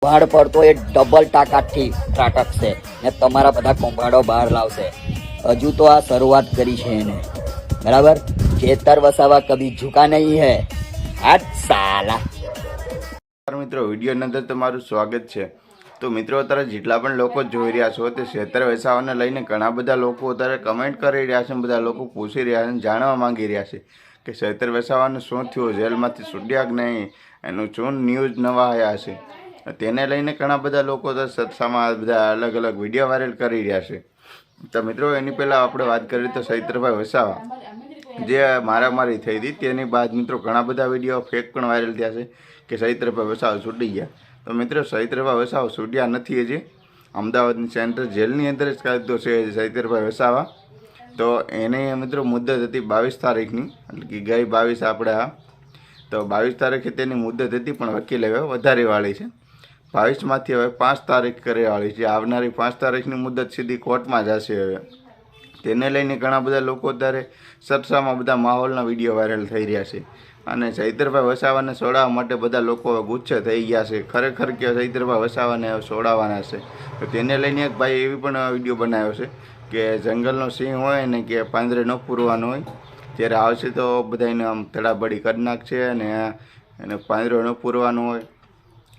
કુંભાડ પર તો એ ડબલ તાકાતથી ત્રાટકશે ને તમારા બધા કુંભાડો બહાર લાવશે. હજુ તો આ શરૂઆત કરી છે એને, બરાબર. ખેતર વસાવા કભી ઝુકા નહીં હે. હાથ સાલા. મિત્રો, વિડીયોની અંદર તમારું સ્વાગત છે. તો મિત્રો, અત્યારે જેટલા પણ લોકો જોઈ રહ્યા છો તે ખેતર વસાવાને લઈને ઘણા બધા લોકો અત્યારે કમેન્ટ કરી રહ્યા છે, બધા લોકો પૂછી રહ્યા છે, જાણવા માંગી રહ્યા છે કે ખેતર વસાવાને શું થયું, જેલમાંથી છૂટ્યા કે નહીં, એનું શું ન્યૂઝ નવા આવ્યા છે. તેને લઈને ઘણા બધા લોકો સત્સામાં બધા અલગ અલગ વિડીયો વાયરલ કરી રહ્યા છે. તો મિત્રો, એની પહેલાં આપણે વાત કરીએ તો ચૈત્રભાઈ વસાવા જે મારામારી થઈ હતી તેની બાદ મિત્રો ઘણા બધા વિડીયો ફેક પણ વાયરલ થયા છે કે ચૈત્રભાઈ વસાવા છૂટી ગયા. તો મિત્રો, ચૈત્રભાઈ વસાવા છૂટ્યા નથી. હજી અમદાવાદની સેન્ટ્રલ જેલની અંદર જ કાઢતો છે ચૈત્રભાઈ વસાવા. તો એની મિત્રો મુદત હતી 22 તારીખની, એટલે કે ગઈ 22 આપણે તો 22 તારીખે તેની મુદત હતી, પણ વકીલે હવે વધારી વાળી છે. 22માંથી હવે 5 તારીખ કરી વાળી છે. આવનારી 5 તારીખની મુદત સીધી કોર્ટમાં જશે. હવે તેને લઈને ઘણા બધા લોકો અત્યારે ચર્ચામાં બધા માહોલના વિડીયો વાયરલ થઈ રહ્યા છે. અને ચૈત્રભાઈ વસાવાને છોડાવવા માટે બધા લોકો ગુસ્સે થઈ ગયા છે. ખરેખર કે ચૈત્રભાઈ વસાવાને છોડાવવાના છે. તો તેને લઈને એક ભાઈ એવી પણ વિડીયો બનાવ્યો છે કે જંગલનો સિંહ હોય ને કે પાંદરે ન પૂરવાનો હોય ત્યારે આવશે તો બધાને આમ તડાબડી કરી નાખશે અને એને પાંદરો ન પૂરવાનો હોય.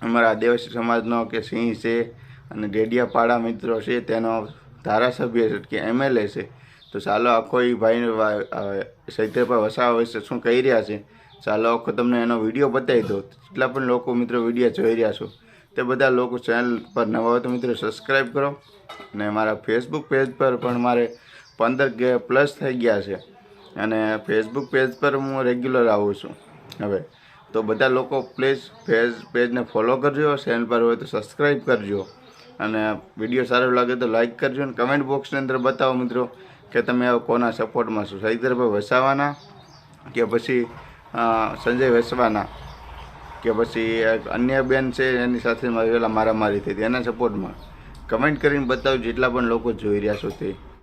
અમારા આદિવાસી સમાજનો કે સિંહ છે અને ડેડિયાપાડા મિત્રો છે, તેનો ધારાસભ્ય છે કે એમએલએ છે. તો ચાલો આખો એ ભાઈને ચૈત્રભાઈ વસાવા વિશે શું કહી રહ્યા છે, ચાલો આખો તમને એનો વિડીયો બતાવી દો. જેટલા પણ લોકો મિત્રો વિડીયો જોઈ રહ્યા છો તે બધા લોકો ચેનલ પર નવા હોય તો મિત્રો સબસ્ક્રાઈબ કરો. અને મારા ફેસબુક પેજ પર પણ મારે 15+ થઈ ગયા છે અને ફેસબુક પેજ પર હું રેગ્યુલર આવું છું હવે. તો બધા લોકો પ્લીઝ પેજને ફોલો કરજો, ચેનલ પર હોય તો સબસ્ક્રાઈબ કરજો અને વિડીયો સારો લાગે તો લાઈક કરજો. અને કમેન્ટ બોક્સની અંદર બતાવો મિત્રો કે તમે કોના સપોર્ટમાં છો, ચૈત્રભાઈ વસાવાના કે પછી સંજય વસવાના કે પછી અન્ય બેન છે એની સાથે પહેલાં મારામારી થઈ હતી એના સપોર્ટમાં. કમેન્ટ કરીને બતાવો જેટલા પણ લોકો જોઈ રહ્યા છો તે.